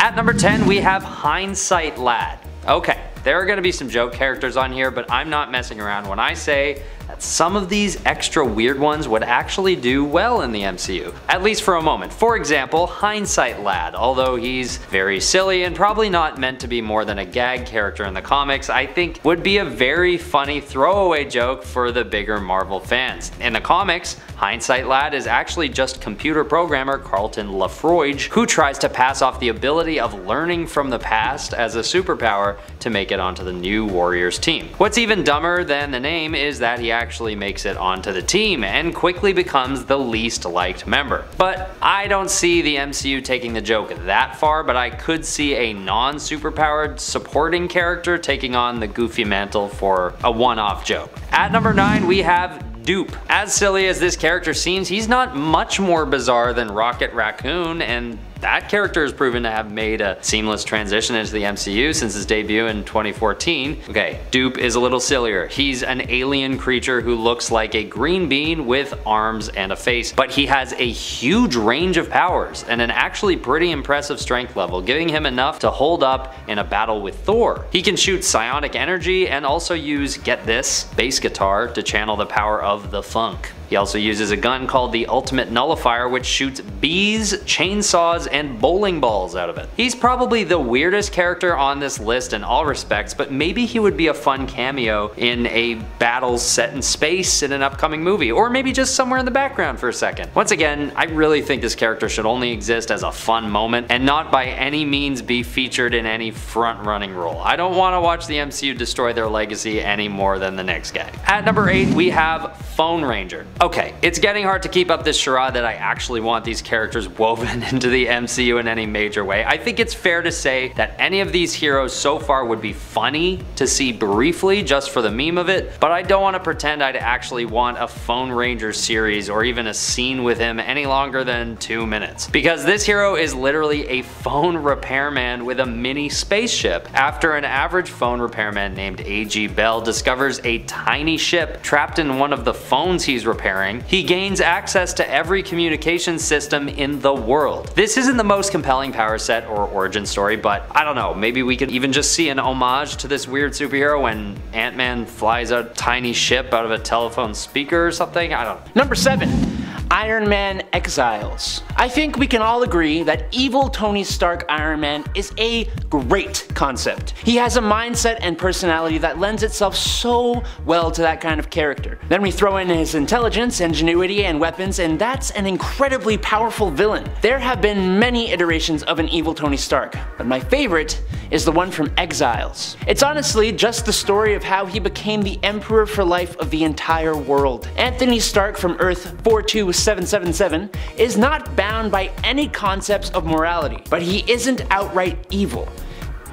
At number 10, we have Hindsight Lad. Okay, there are going to be some joke characters on here, but I'm not messing around when I say that some of these extra weird ones would actually do well in the MCU, at least for a moment. For example, Hindsight Lad. Although he's very silly and probably not meant to be more than a gag character in the comics, I think would be a very funny throwaway joke for the bigger Marvel fans. In the comics, Hindsight Lad is actually just computer programmer Carlton Lafroige, who tries to pass off the ability of learning from the past as a superpower to make it onto the new Warriors team. What's even dumber than the name is that he actually makes it onto the team and quickly becomes the least liked member. But I don't see the MCU taking the joke that far, but I could see a non-superpowered supporting character taking on the goofy mantle for a one-off joke. At number 9, we have Dupe. As silly as this character seems, he's not much more bizarre than Rocket Raccoon, and that character has proven to have made a seamless transition into the MCU since his debut in 2014. Okay, Dupe is a little sillier. He's an alien creature who looks like a green bean with arms and a face, but he has a huge range of powers and an actually pretty impressive strength level, giving him enough to hold up in a battle with Thor. He can shoot psionic energy and also use, get this, bass guitar to channel the power of the funk. He also uses a gun called the Ultimate Nullifier, which shoots bees, chainsaws, and bowling balls out of it. He's probably the weirdest character on this list in all respects, but maybe he would be a fun cameo in a battle set in space in an upcoming movie, or maybe just somewhere in the background for a second. Once again, I really think this character should only exist as a fun moment and not by any means be featured in any front-running role. I don't want to watch the MCU destroy their legacy any more than the next guy. At number 8, we have Phone Ranger. Okay, it's getting hard to keep up this charade that I actually want these characters woven into the MCU in any major way. I think it's fair to say that any of these heroes so far would be funny to see briefly just for the meme of it, but I don't want to pretend I'd actually want a Phone Ranger series or even a scene with him any longer than 2 minutes. Because this hero is literally a phone repairman with a mini spaceship. After an average phone repairman named A.G. Bell discovers a tiny ship trapped in one of the phones he's repairing, he gains access to every communication system in the world. This isn't the most compelling power set or origin story, but I don't know, maybe we could even just see an homage to this weird superhero when Ant-Man flies a tiny ship out of a telephone speaker or something, I don't know. Number 7. Iron Man Exiles. I think we can all agree that evil Tony Stark Iron Man is a great concept. He has a mindset and personality that lends itself so well to that kind of character. Then we throw in his intelligence, ingenuity, and weapons, and that's an incredibly powerful villain. There have been many iterations of an evil Tony Stark, but my favorite is the one from Exiles. It's honestly just the story of how he became the Emperor for life of the entire world. Anthony Stark from Earth 42777 is not bound by any concepts of morality, but he isn't outright evil.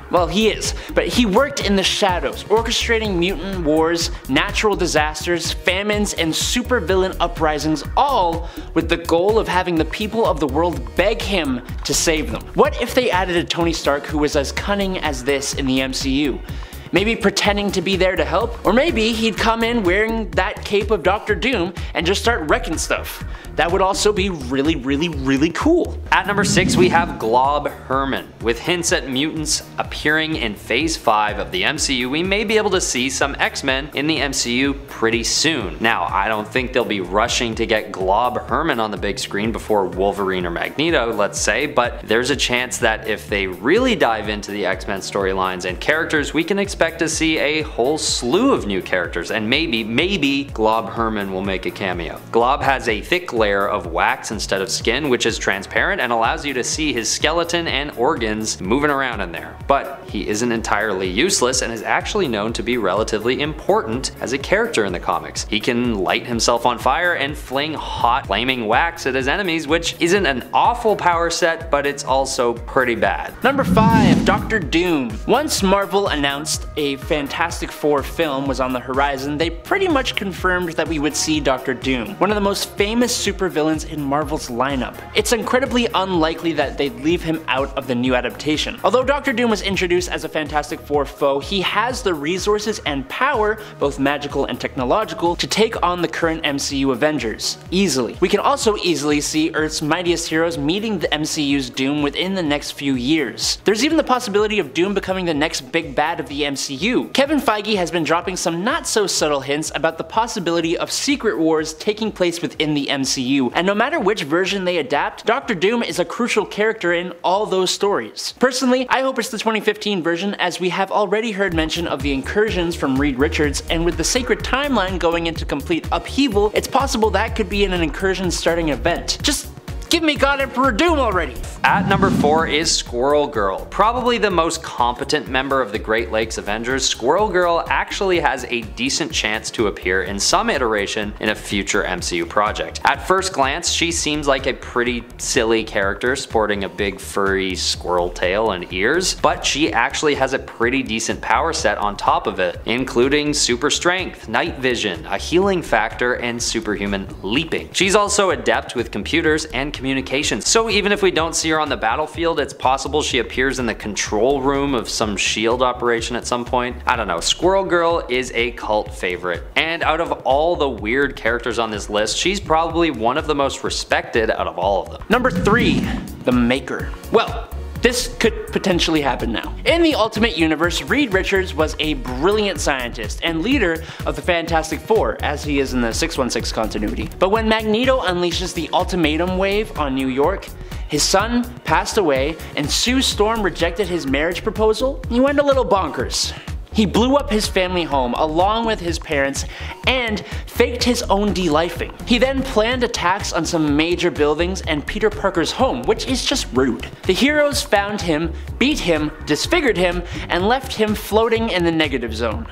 Well, he is, but he worked in the shadows, orchestrating mutant wars, natural disasters, famines, and supervillain uprisings, all with the goal of having the people of the world beg him to save them. What if they added a Tony Stark who was as cunning as this in the MCU? Maybe pretending to be there to help? Or maybe he'd come in wearing that cape of Dr. Doom and just start wrecking stuff. That would also be really cool. At number 6, we have GLOB HERMAN. With hints at mutants appearing in Phase 5 of the MCU, we may be able to see some X-Men in the MCU pretty soon. Now, I don't think they'll be rushing to get GLOB HERMAN on the big screen before Wolverine or Magneto, let's say, but there's a chance that if they really dive into the X-Men storylines and characters, we can expect to see a whole slew of new characters, and maybe GLOB HERMAN will make a cameo. GLOB has a thick layer of wax instead of skin, which is transparent and allows you to see his skeleton and organs moving around in there. But he isn't entirely useless and is actually known to be relatively important as a character in the comics. He can light himself on fire and fling hot flaming wax at his enemies, which isn't an awful power set, but it's also pretty bad. Number 5. Dr. Doom. Once Marvel announced a Fantastic Four film was on the horizon, they pretty much confirmed that we would see Dr. Doom. One of the most famous supervillains in Marvel's lineup. It's incredibly unlikely that they'd leave him out of the new adaptation. Although Doctor Doom was introduced as a Fantastic Four foe, he has the resources and power, both magical and technological, to take on the current MCU Avengers, easily. We can also easily see Earth's mightiest heroes meeting the MCU's Doom within the next few years. There's even the possibility of Doom becoming the next big bad of the MCU. Kevin Feige has been dropping some not so subtle hints about the possibility of Secret Wars taking place within the MCU, and no matter which version they adapt, Doctor Doom is a crucial character in all those stories. Personally, I hope it's the 2015 version, as we have already heard mention of the incursions from Reed Richards, and with the sacred timeline going into complete upheaval, it's possible that could be an incursion starting event. Just give me God Emperor Doom already! At number 4 is Squirrel Girl. Probably the most competent member of the Great Lakes Avengers, Squirrel Girl actually has a decent chance to appear in some iteration in a future MCU project. At first glance, she seems like a pretty silly character sporting a big furry squirrel tail and ears, but she actually has a pretty decent power set on top of it, including super strength, night vision, a healing factor, and superhuman leaping. She's also adept with computers and communications, so even if we don't see her on the battlefield, it's possible she appears in the control room of some S.H.I.E.L.D. operation at some point. I don't know, Squirrel Girl is a cult favorite, and out of all the weird characters on this list, she's probably one of the most respected out of all of them. Number 3. The Maker. Well, this could potentially happen now. In the Ultimate Universe, Reed Richards was a brilliant scientist and leader of the Fantastic Four, as he is in the 616 continuity. But when Magneto unleashes the ultimatum wave on New York, his son passed away, and Sue Storm rejected his marriage proposal, he went a little bonkers. He blew up his family home along with his parents and faked his own delifing. He then planned attacks on some major buildings and Peter Parker's home, which is just rude. The heroes found him, beat him, disfigured him, and left him floating in the negative zone.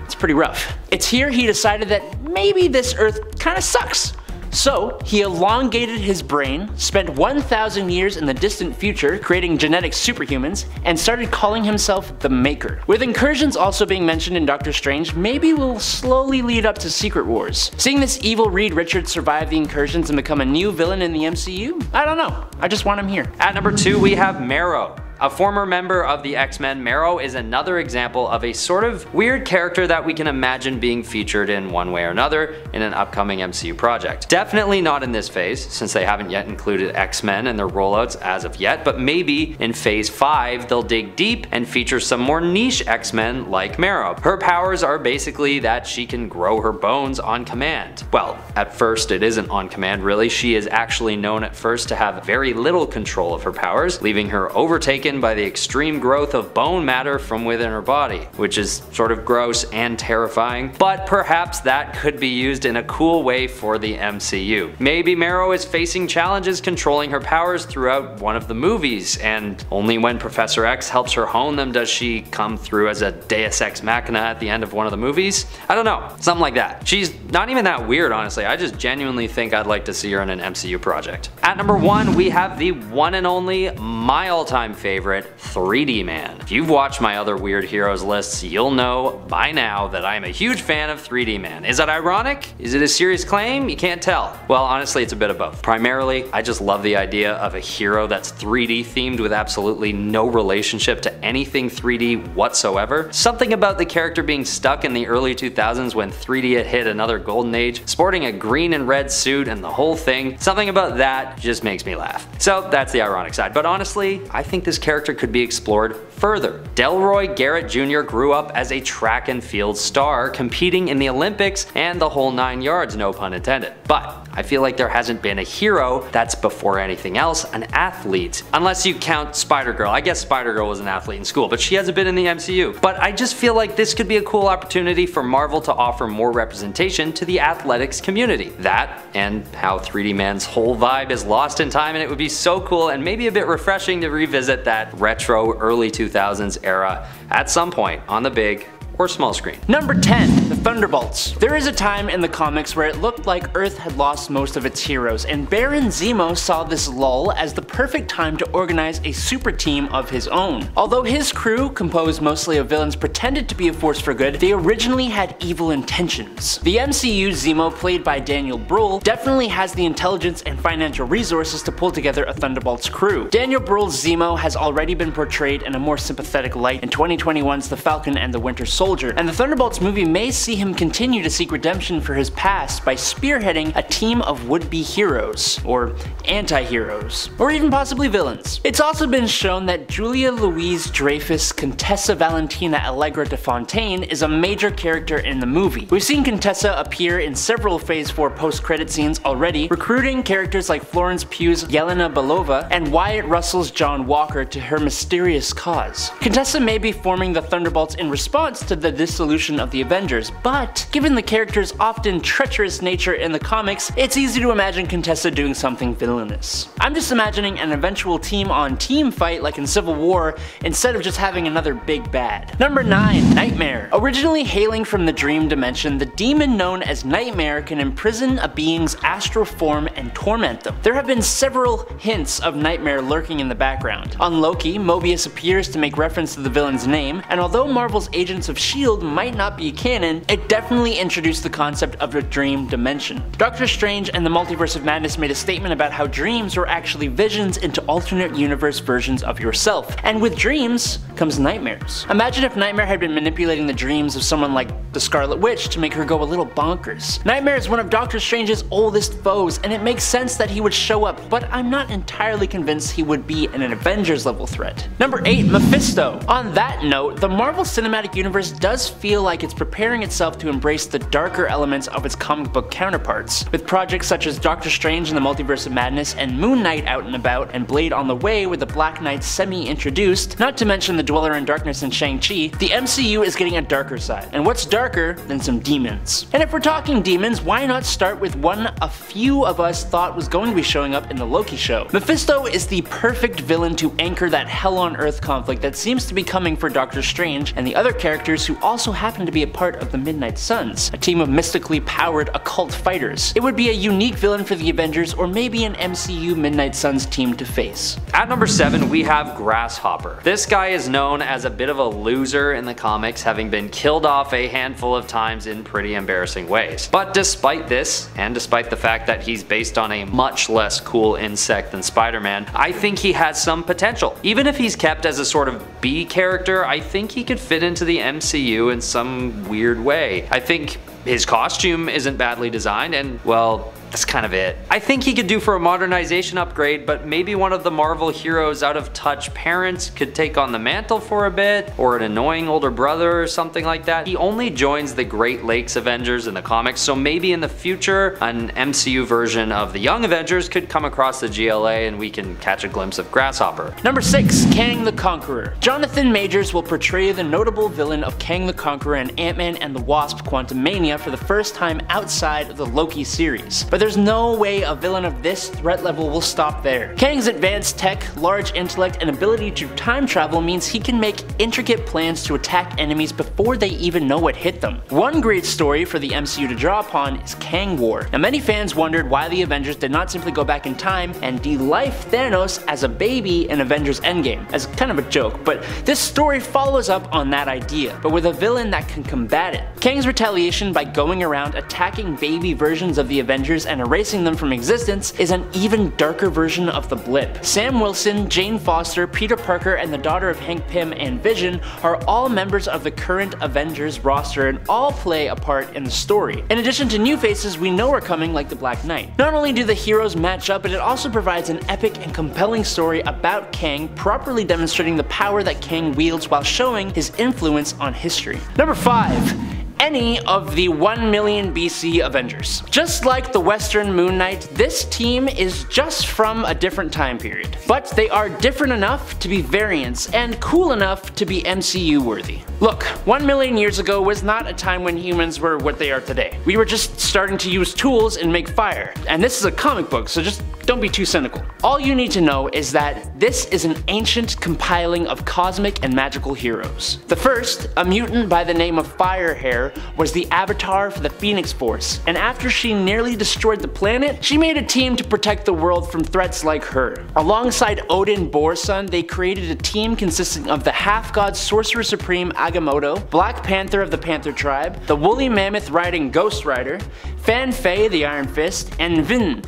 It's pretty rough. It's here he decided that maybe this Earth kinda sucks. So, he elongated his brain, spent 1,000 years in the distant future creating genetic superhumans, and started calling himself the Maker. With incursions also being mentioned in Doctor Strange, maybe we'll slowly lead up to Secret Wars. Seeing this evil Reed Richards survive the incursions and become a new villain in the MCU? I don't know, I just want him here. At number 2 we have Marrow. A former member of the X-Men, Marrow is another example of a sort of weird character that we can imagine being featured in one way or another in an upcoming MCU project. Definitely not in this phase, since they haven't yet included X-Men in their rollouts as of yet, but maybe in phase 5 they'll dig deep and feature some more niche X-Men like Marrow. Her powers are basically that she can grow her bones on command. Well, at first it isn't on command really, she is actually known at first to have very little control of her powers, leaving her overtaken by the extreme growth of bone matter from within her body, which is sort of gross and terrifying, but perhaps that could be used in a cool way for the MCU. Maybe Marrow is facing challenges controlling her powers throughout one of the movies, and only when Professor X helps her hone them does she come through as a Deus Ex Machina at the end of one of the movies. I don't know, something like that. She's not even that weird honestly, I just genuinely think I'd like to see her in an MCU project. At number 1 we have the one and only, my all-time favorite, 3D Man. If you've watched my other Weird Heroes lists, you'll know by now that I am a huge fan of 3D Man. Is that ironic? Is it a serious claim? You can't tell. Well, honestly, it's a bit of both. Primarily, I just love the idea of a hero that's 3D themed with absolutely no relationship to anything 3D whatsoever. Something about the character being stuck in the early 2000s when 3D had hit another golden age, sporting a green and red suit and the whole thing, something about that just makes me laugh. So that's the ironic side, but honestly, I think this character could be explored further. Delroy Garrett Jr. grew up as a track and field star, competing in the Olympics and the whole 9 yards, no pun intended. But I feel like there hasn't been a hero that's before anything else an athlete. Unless you count Spider-Girl. I guess Spider-Girl was an athlete in school, but she hasn't been in the MCU. But I just feel like this could be a cool opportunity for Marvel to offer more representation to the athletics community. That, and how 3D Man's whole vibe is lost in time, and it would be so cool and maybe a bit refreshing to revisit that retro early 2000s era at some point on the big or small screen. Number 10. The Thunderbolts. There is a time in the comics where it looked like Earth had lost most of its heroes, and Baron Zemo saw this lull as the perfect time to organize a super team of his own. Although his crew, composed mostly of villains, pretended to be a force for good, they originally had evil intentions. The MCU Zemo, played by Daniel Bruhl, definitely has the intelligence and financial resources to pull together a Thunderbolts crew. Daniel Bruhl's Zemo has already been portrayed in a more sympathetic light in 2021's The Falcon and the Winter Soldier, and the Thunderbolts movie may see him continue to seek redemption for his past by spearheading a team of would-be heroes, or anti-heroes, or even possibly villains. It's also been shown that Julia Louis-Dreyfus Contessa Valentina Allegra de Fontaine is a major character in the movie. We've seen Contessa appear in several Phase 4 post-credit scenes already, recruiting characters like Florence Pugh's Yelena Belova and Wyatt Russell's John Walker to her mysterious cause. Contessa may be forming the Thunderbolts in response to the dissolution of the Avengers, but given the character's often treacherous nature in the comics, it's easy to imagine Contessa doing something villainous. I'm just imagining an eventual team-on-team fight like in Civil War, instead of just having another big bad. Number 9. Nightmare. Originally hailing from the dream dimension, the demon known as Nightmare can imprison a being's astral form and torment them. There have been several hints of Nightmare lurking in the background. On Loki, Mobius appears to make reference to the villain's name, and although Marvel's Agents of S.H.I.E.L.D. might not be canon, it definitely introduced the concept of a dream dimension. Doctor Strange and the Multiverse of Madness made a statement about how dreams were actually visions into alternate universe versions of yourself, and with dreams comes nightmares. Imagine if Nightmare had been manipulating the dreams of someone like the Scarlet Witch to make her go a little bonkers. Nightmare is one of Doctor Strange's oldest foes, and it makes sense that he would show up, but I'm not entirely convinced he would be an Avengers level threat. Number 8. Mephisto. On that note, the Marvel Cinematic Universe does feel like it's preparing itself to embrace the darker elements of its comic book counterparts, with projects such as Doctor Strange and the Multiverse of Madness and Moon Knight out and about, and Blade on the way with the Black Knight semi-introduced, not to mention the Dweller in Darkness and Shang-Chi. The MCU is getting a darker side, and what's darker than some demons? And if we're talking demons, why not start with one a few of us thought was going to be showing up in the Loki show? Mephisto is the perfect villain to anchor that hell on earth conflict that seems to be coming for Doctor Strange and the other characters who also happen to be a part of the Midnight Suns, a team of mystically powered occult fighters. It would be a unique villain for the Avengers, or maybe an MCU Midnight Suns team to face. At number 7, we have Grasshopper. This guy is known as a bit of a loser in the comics, having been killed off a handful of times in pretty embarrassing ways. But despite this, and despite the fact that he's based on a much less cool insect than Spider-Man, I think he has some potential. Even if he's kept as a sort of B character, I think he could fit into the MCU in some weird way. I think his costume isn't badly designed, and well, that's kind of it. I think he could do for a modernization upgrade, but maybe one of the Marvel heroes' out of touch parents could take on the mantle for a bit, or an annoying older brother or something like that. He only joins the Great Lakes Avengers in the comics, so maybe in the future an MCU version of the Young Avengers could come across the GLA and we can catch a glimpse of Grasshopper. Number 6. Kang the Conqueror. Jonathan Majors will portray the notable villain of Kang the Conqueror in Ant-Man and the Wasp: Quantumania for the first time outside of the Loki series. But there's no way a villain of this threat level will stop there. Kang's advanced tech, large intellect, and ability to time travel means he can make intricate plans to attack enemies before they even know what hit them. One great story for the MCU to draw upon is Kang War. Now, many fans wondered why the Avengers did not simply go back in time and de-life Thanos as a baby in Avengers Endgame, as kind of a joke, but this story follows up on that idea, but with a villain that can combat it. Kang's retaliation by going around attacking baby versions of the Avengers and erasing them from existence is an even darker version of the blip. Sam Wilson, Jane Foster, Peter Parker, and the daughter of Hank Pym and Vision are all members of the current Avengers roster and all play a part in the story. In addition to new faces we know are coming, like the Black Knight. Not only do the heroes match up, but it also provides an epic and compelling story about Kang, properly demonstrating the power that Kang wields while showing his influence on history. Number 5. Any of the 1 million BC Avengers. Just like the Western Moon Knight, this team is just from a different time period. But they are different enough to be variants, and cool enough to be MCU worthy. Look, 1 million years ago was not a time when humans were what they are today. We were just starting to use tools and make fire. And this is a comic book, so just don't be too cynical. All you need to know is that this is an ancient compiling of cosmic and magical heroes. The first, a mutant by the name of Firehair, was the avatar for the Phoenix Force, and after she nearly destroyed the planet, she made a team to protect the world from threats like her. Alongside Odin Borson, they created a team consisting of the half-god Sorcerer Supreme Agamotto, Black Panther of the Panther Tribe, the Woolly Mammoth riding Ghost Rider, Fan Fei the Iron Fist, and Vin,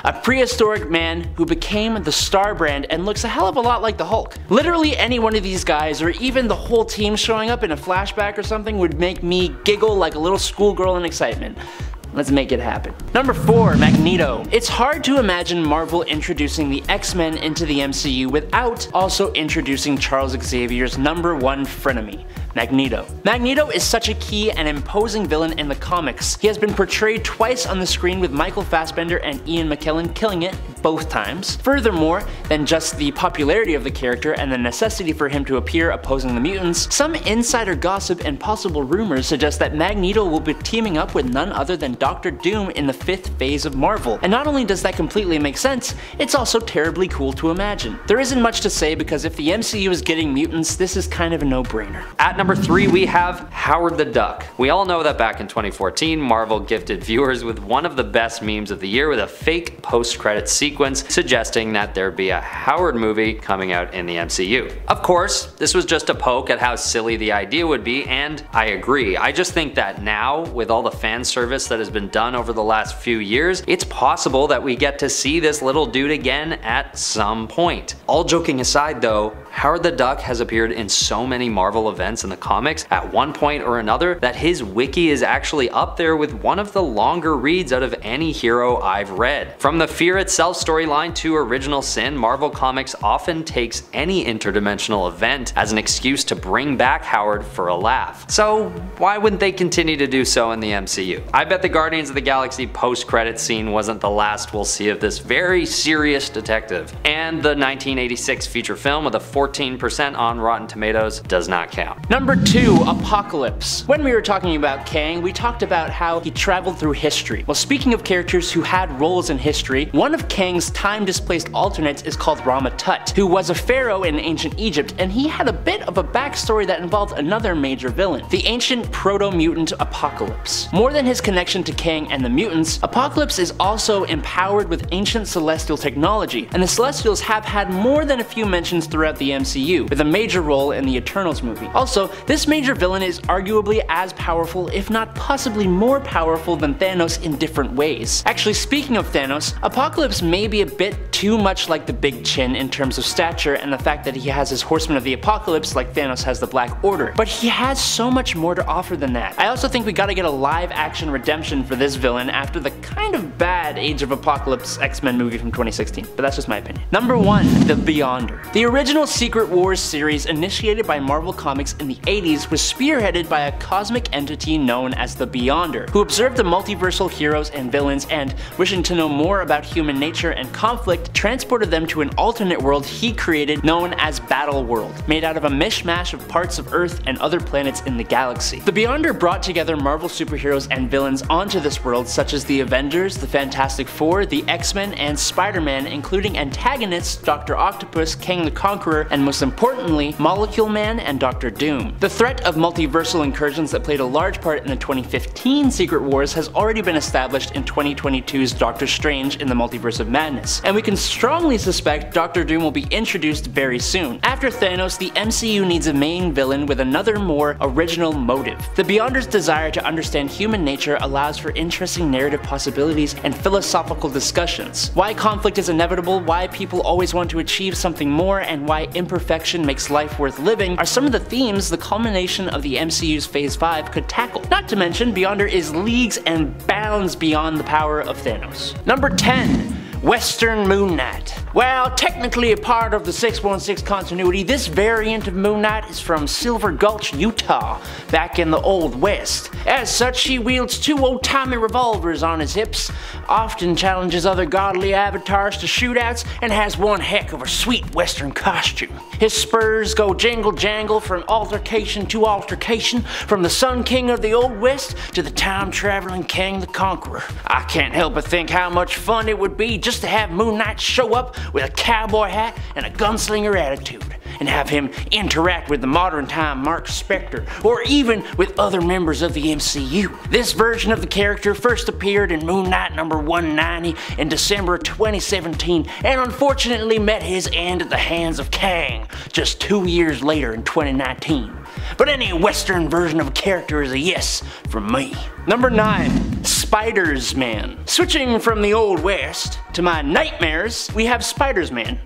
a prehistoric man who became the Star Brand and looks a hell of a lot like the Hulk. Literally any one of these guys, or even the whole team showing up in a flashback or something, would make me giggle like a little schoolgirl in excitement. Let's make it happen. Number 4, Magneto. It's hard to imagine Marvel introducing the X-Men into the MCU without also introducing Charles Xavier's #1 frenemy, Magneto. Magneto is such a key and imposing villain in the comics. He has been portrayed twice on the screen with Michael Fassbender and Ian McKellen killing it both times. Furthermore than just the popularity of the character and the necessity for him to appear opposing the mutants, some insider gossip and possible rumors suggest that Magneto will be teaming up with none other than Dr. Doom in the 5th phase of Marvel. And not only does that completely make sense, it's also terribly cool to imagine. There isn't much to say because if the MCU is getting mutants, this is kind of a no-brainer. At number 3 we have Howard the Duck. We all know that back in 2014, Marvel gifted viewers with one of the best memes of the year with a fake post-credit sequence suggesting that there'd be a Howard movie coming out in the MCU. Of course, this was just a poke at how silly the idea would be, and I agree. I just think that now, with all the fan service that has been done over the last few years, it's possible that we get to see this little dude again at some point. All joking aside though, Howard the Duck has appeared in so many Marvel events in the comics at one point or another that his wiki is actually up there with one of the longer reads out of any hero I've read. From the Fear Itself storyline to Original Sin, Marvel Comics often takes any interdimensional event as an excuse to bring back Howard for a laugh. So why wouldn't they continue to do so in the MCU? I bet the Guardians of the Galaxy post-credit scene wasn't the last we'll see of this very serious detective. And the 1986 feature film with a 14% on Rotten Tomatoes does not count. Number 2, Apocalypse. When we were talking about Kang, we talked about how he traveled through history. Well, speaking of characters who had roles in history, one of Kang's time-displaced alternates is called Rama-Tut, who was a pharaoh in ancient Egypt, and he had a bit of a backstory that involved another major villain, the ancient proto-mutant Apocalypse. More than his connection to Kang and the mutants, Apocalypse is also empowered with ancient celestial technology, and the Celestials have had more than a few mentions throughout the MCU, with a major role in the Eternals movie. Also, this major villain is arguably as powerful, if not possibly more powerful than Thanos in different ways. Actually, speaking of Thanos, Apocalypse may be a bit too much like the Big Chin in terms of stature and the fact that he has his Horsemen of the Apocalypse like Thanos has the Black Order, but he has so much more to offer than that. I also think we gotta get a live-action redemption for this villain after the kind of bad Age of Apocalypse X-Men movie from 2016, but that's just my opinion. Number 1, The Beyonder. The original Secret Wars series, initiated by Marvel Comics in the 80s, was spearheaded by a cosmic entity known as the Beyonder, who observed the multiversal heroes and villains and, wishing to know more about human nature and conflict, transported them to an alternate world he created known as Battle World, made out of a mishmash of parts of Earth and other planets in the galaxy. The Beyonder brought together Marvel superheroes and villains onto this world, such as the Avengers, the Fantastic Four, the X-Men, and Spider-Man, including antagonists Dr. Octopus, Kang the Conqueror, and most importantly, Molecule Man and Dr. Doom. The threat of multiversal incursions that played a large part in the 2015 Secret Wars has already been established in 2022's Doctor Strange in the Multiverse of Madness, and we can strongly suspect Dr. Doom will be introduced very soon. After Thanos, the MCU needs a main villain with another more original motive. The Beyonder's desire to understand human nature allows for interesting narrative possibilities and philosophical discussions. Why conflict is inevitable, why people always want to achieve something more, and why imperfection makes life worth living are some of the themes the culmination of the MCU's Phase 5 could tackle. Not to mention, Beyonder is leagues and bounds beyond the power of Thanos. Number 10. Western Moon Knight. While technically a part of the 616 continuity, this variant of Moon Knight is from Silver Gulch, Utah, back in the Old West. As such, he wields 2 old-timey revolvers on his hips, often challenges other godly avatars to shootouts, and has one heck of a sweet western costume. His spurs go jingle-jangle from altercation to altercation, from the Sun King of the Old West to the time-traveling Kang the Conqueror. I can't help but think how much fun it would be just to have Moon Knight show up with a cowboy hat and a gunslinger attitude, and have him interact with the modern-time Mark Spector, or even with other members of the MCU. This version of the character first appeared in Moon Knight number 190 in December 2017, and unfortunately met his end at the hands of Kang just 2 years later in 2019. But any western version of a character is a yes from me. Number 9. Spiders-Man. Switching from the Old West to my nightmares, we have Spiders-Man.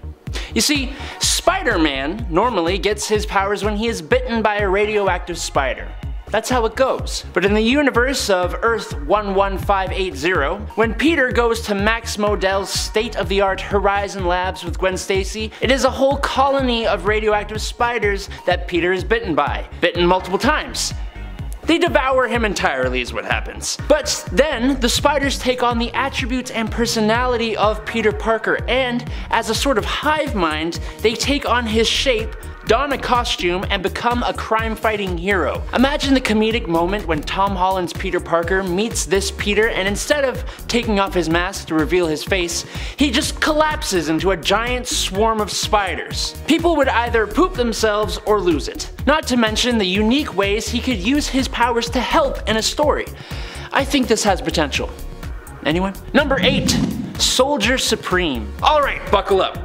You see, Spider-Man normally gets his powers when he is bitten by a radioactive spider. That's how it goes. But in the universe of Earth 11580, when Peter goes to Max Modell's state-of-the-art Horizon Labs with Gwen Stacy, it is a whole colony of radioactive spiders that Peter is bitten by. Bitten multiple times. They devour him entirely is what happens. But then, the spiders take on the attributes and personality of Peter Parker, and as a sort of hive mind, they take on his shape, don a costume, and become a crime-fighting hero. Imagine the comedic moment when Tom Holland's Peter Parker meets this Peter, and instead of taking off his mask to reveal his face, he just collapses into a giant swarm of spiders. People would either poop themselves or lose it. Not to mention the unique ways he could use his powers to help in a story. I think this has potential. Anyone? Number 8. Soldier Supreme. Alright, buckle up.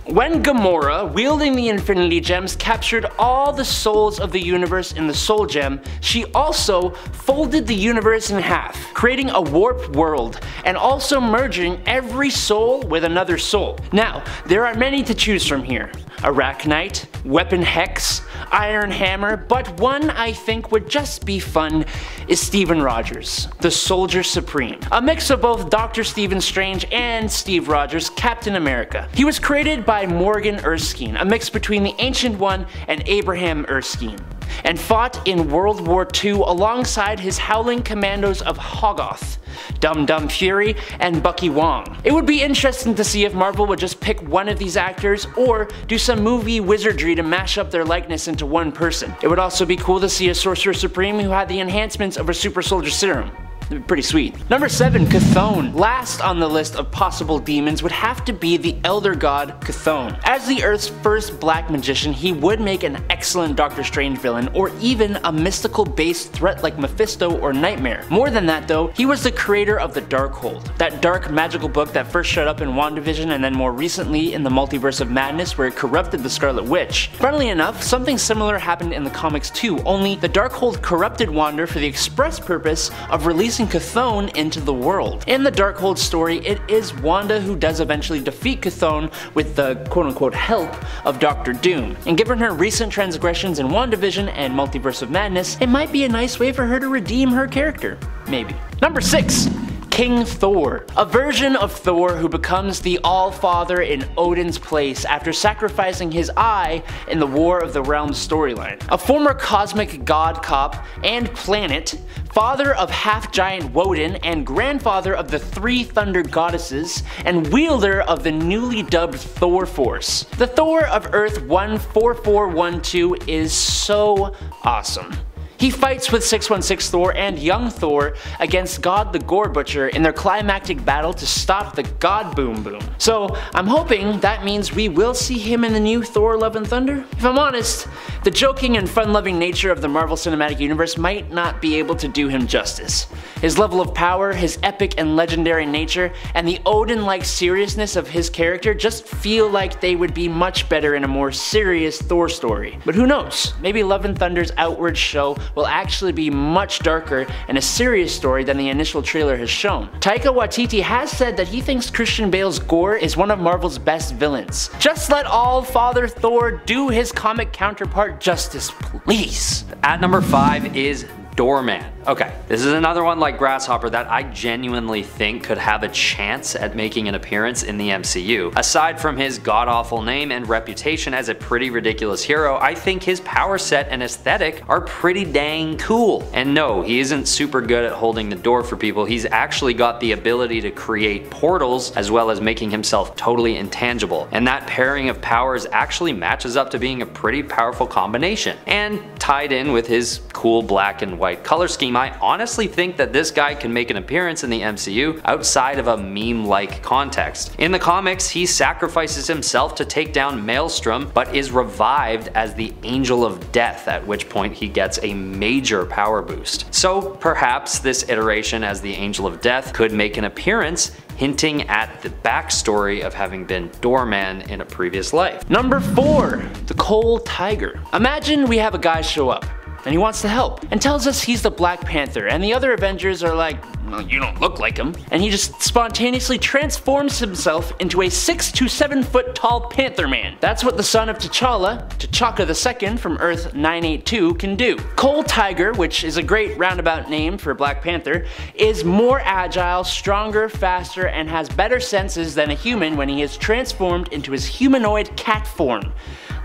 When Gamora, wielding the Infinity Gems, captured all the souls of the universe in the Soul Gem, she also folded the universe in half, creating a warped world, and also merging every soul with another soul. Now, there are many to choose from here. Arachnite, Weapon Hex, Iron Hammer, but one I think would just be fun is Steven Rogers, the Soldier Supreme. A mix of both Dr. Stephen Strange and Steve Rogers, Captain America. He was created by Morgan Erskine, a mix between the Ancient One and Abraham Erskine, and fought in World War II alongside his Howling Commandos of Hoggoth, Dum Dum Fury, and Bucky Wong. It would be interesting to see if Marvel would just pick one of these actors or do some movie wizardry to mash up their likeness into one person. It would also be cool to see a Sorcerer Supreme who had the enhancements of a Super Soldier Serum. It'd be pretty sweet. Number 7. CHTHON. Last on the list of possible demons would have to be the Elder God CHTHON. As the Earth's first black magician, he would make an excellent Doctor Strange villain, or even a mystical based threat like Mephisto or Nightmare. More than that though, he was the creator of the Darkhold, that dark magical book that first showed up in WandaVision and then more recently in the Multiverse of Madness where it corrupted the Scarlet Witch. Funnily enough, something similar happened in the comics too, only the Darkhold corrupted Wanda for the express purpose of releasing CHTHON into the world. In the Darkhold story, it is Wanda who does eventually defeat CHTHON with the quote-unquote help of Doctor Doom. And given her recent transgressions in WandaVision and Multiverse of Madness, it might be a nice way for her to redeem her character. Maybe. Number 6. King Thor. A version of Thor who becomes the All-Father in Odin's place after sacrificing his eye in the War of the Realms storyline. A former cosmic god cop and planet, father of half-giant Woden and grandfather of the 3 thunder goddesses, and wielder of the newly dubbed Thor Force. The Thor of Earth 14412 is so awesome. He fights with 616 Thor and young Thor against God the Gore Butcher in their climactic battle to stop the God Boom Boom. So I'm hoping that means we will see him in the new Thor Love and Thunder. If I'm honest, the joking and fun-loving nature of the Marvel Cinematic Universe might not be able to do him justice. His level of power, his epic and legendary nature, and the Odin-like seriousness of his character just feel like they would be much better in a more serious Thor story. But who knows? Maybe Love and Thunder's outward show will actually be much darker and a serious story than the initial trailer has shown. Taika Waititi has said that he thinks Christian Bale's Gore is one of Marvel's best villains. Just let All-Father Thor do his comic counterpart justice, please. At number 5 is DOORMAN. Okay, this is another one like Grasshopper that I genuinely think could have a chance at making an appearance in the MCU. Aside from his god-awful name and reputation as a pretty ridiculous hero, I think his power set and aesthetic are pretty dang cool. And no, he isn't super good at holding the door for people. He's actually got the ability to create portals as well as making himself totally intangible. And that pairing of powers actually matches up to being a pretty powerful combination. And tied in with his cool black and white color scheme, I honestly think that this guy can make an appearance in the MCU outside of a meme-like context. In the comics, he sacrifices himself to take down Maelstrom, but is revived as the Angel of Death, at which point he gets a major power boost. So perhaps this iteration as the Angel of Death could make an appearance, hinting at the backstory of having been Doorman in a previous life. Number 4. The Cold Tiger. Imagine we have a guy show up, and he wants to help, and tells us he's the Black Panther, and the other Avengers are like, well, you don't look like him. And he just spontaneously transforms himself into a 6 to 7 foot tall Panther Man. That's what the son of T'Challa, T'Chaka II from Earth 982, can do. Cold Tiger, which is a great roundabout name for Black Panther, is more agile, stronger, faster, and has better senses than a human when he is transformed into his humanoid cat form.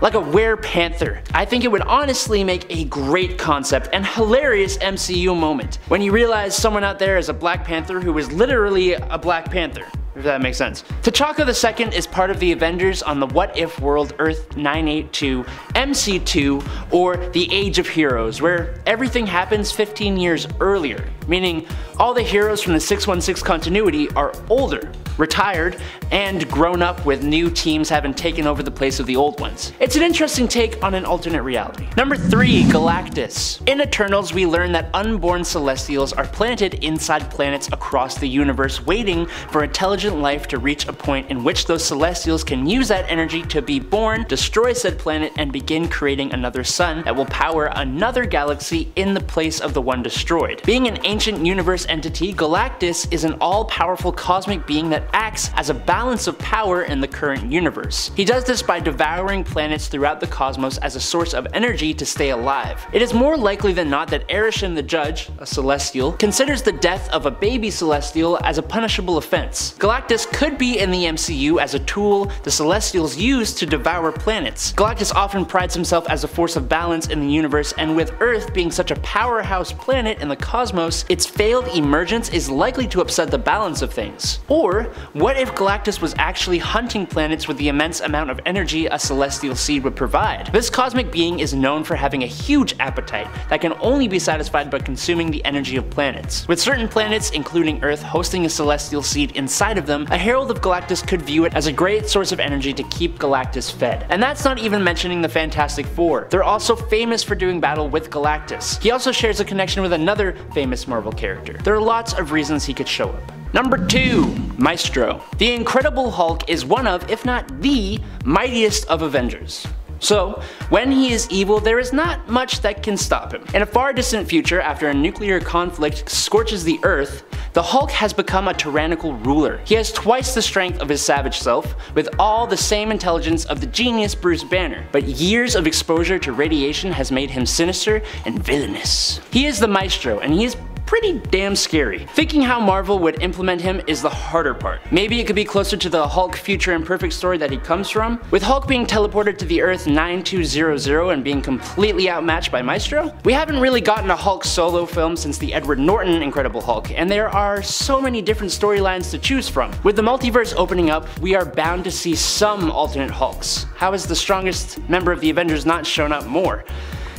Like a were-panther. I think it would honestly make a great concept and hilarious MCU moment when you realize someone out there is a Black Panther who is literally a Black Panther, if that makes sense. T'Chaka II is part of the Avengers on the What If world Earth 982, MC2, or the Age of Heroes, where everything happens 15 years earlier, meaning all the heroes from the 616 continuity are older, retired, and grown up with new teams having taken over the place of the old ones. It's an interesting take on an alternate reality. Number 3. Galactus. In Eternals, we learn that unborn Celestials are planted inside planets across the universe waiting for intelligent life to reach a point in which those Celestials can use that energy to be born, destroy said planet, and begin creating another sun that will power another galaxy in the place of the one destroyed. Being an ancient universe entity, Galactus is an all-powerful cosmic being that acts as a balance of power in the current universe. He does this by devouring planets throughout the cosmos as a source of energy to stay alive. It is more likely than not that Arishem the Judge, a Celestial, considers the death of a baby Celestial as a punishable offense. Galactus could be in the MCU as a tool the Celestials use to devour planets. Galactus often prides himself as a force of balance in the universe, and with Earth being such a powerhouse planet in the cosmos, its failed emergence is likely to upset the balance of things. Or, what if Galactus was actually hunting planets with the immense amount of energy a celestial seed would provide? This cosmic being is known for having a huge appetite that can only be satisfied by consuming the energy of planets. With certain planets, including Earth, hosting a celestial seed inside of them, a Herald of Galactus could view it as a great source of energy to keep Galactus fed. And that's not even mentioning the Fantastic Four. They're also famous for doing battle with Galactus. He also shares a connection with another famous Marvel character. There are lots of reasons he could show up. Number 2. Maestro. The Incredible Hulk is one of, if not the, mightiest of Avengers. So, when he is evil, there is not much that can stop him. In a far distant future, after a nuclear conflict scorches the Earth, the Hulk has become a tyrannical ruler. He has twice the strength of his savage self, with all the same intelligence of the genius Bruce Banner, but years of exposure to radiation has made him sinister and villainous. He is the Maestro, and he is pretty damn scary. Thinking how Marvel would implement him is the harder part. Maybe it could be closer to the Hulk Future Imperfect story that he comes from, with Hulk being teleported to the Earth 9200 and being completely outmatched by Maestro. We haven't really gotten a Hulk solo film since the Edward Norton Incredible Hulk, and there are so many different storylines to choose from. With the multiverse opening up, we are bound to see some alternate Hulks. How has the strongest member of the Avengers not shown up more?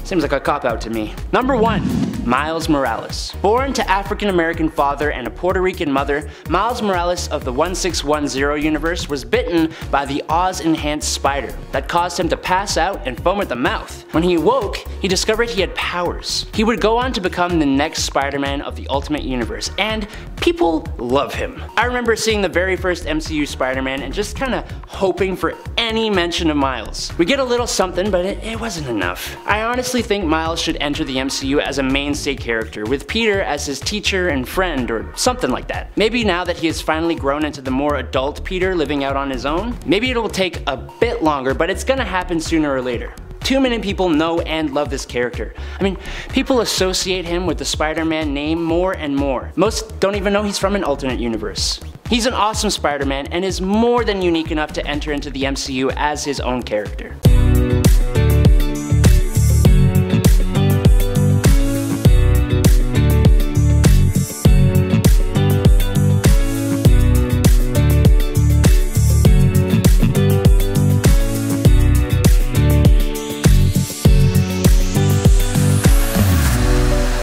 Seems like a cop-out to me. Number 1. Miles Morales. Born to African-American father and a Puerto Rican mother, Miles Morales of the 1610 universe was bitten by the Oz-enhanced spider that caused him to pass out and foam at the mouth. When he awoke, he discovered he had powers. He would go on to become the next Spider-Man of the Ultimate Universe, and people love him. I remember seeing the very first MCU Spider-Man and just kinda hoping for any mention of Miles. We get a little something, but it wasn't enough. I honestly think Miles should enter the MCU as a mainstay character, with Peter as his teacher and friend or something like that. Maybe now that he has finally grown into the more adult Peter living out on his own, maybe it'll take a bit longer, but it's gonna happen sooner or later. too many people know and love this character. I mean, people associate him with the Spider-Man name more and more. Most don't even know he's from an alternate universe. He's an awesome Spider-Man and is more than unique enough to enter into the MCU as his own character.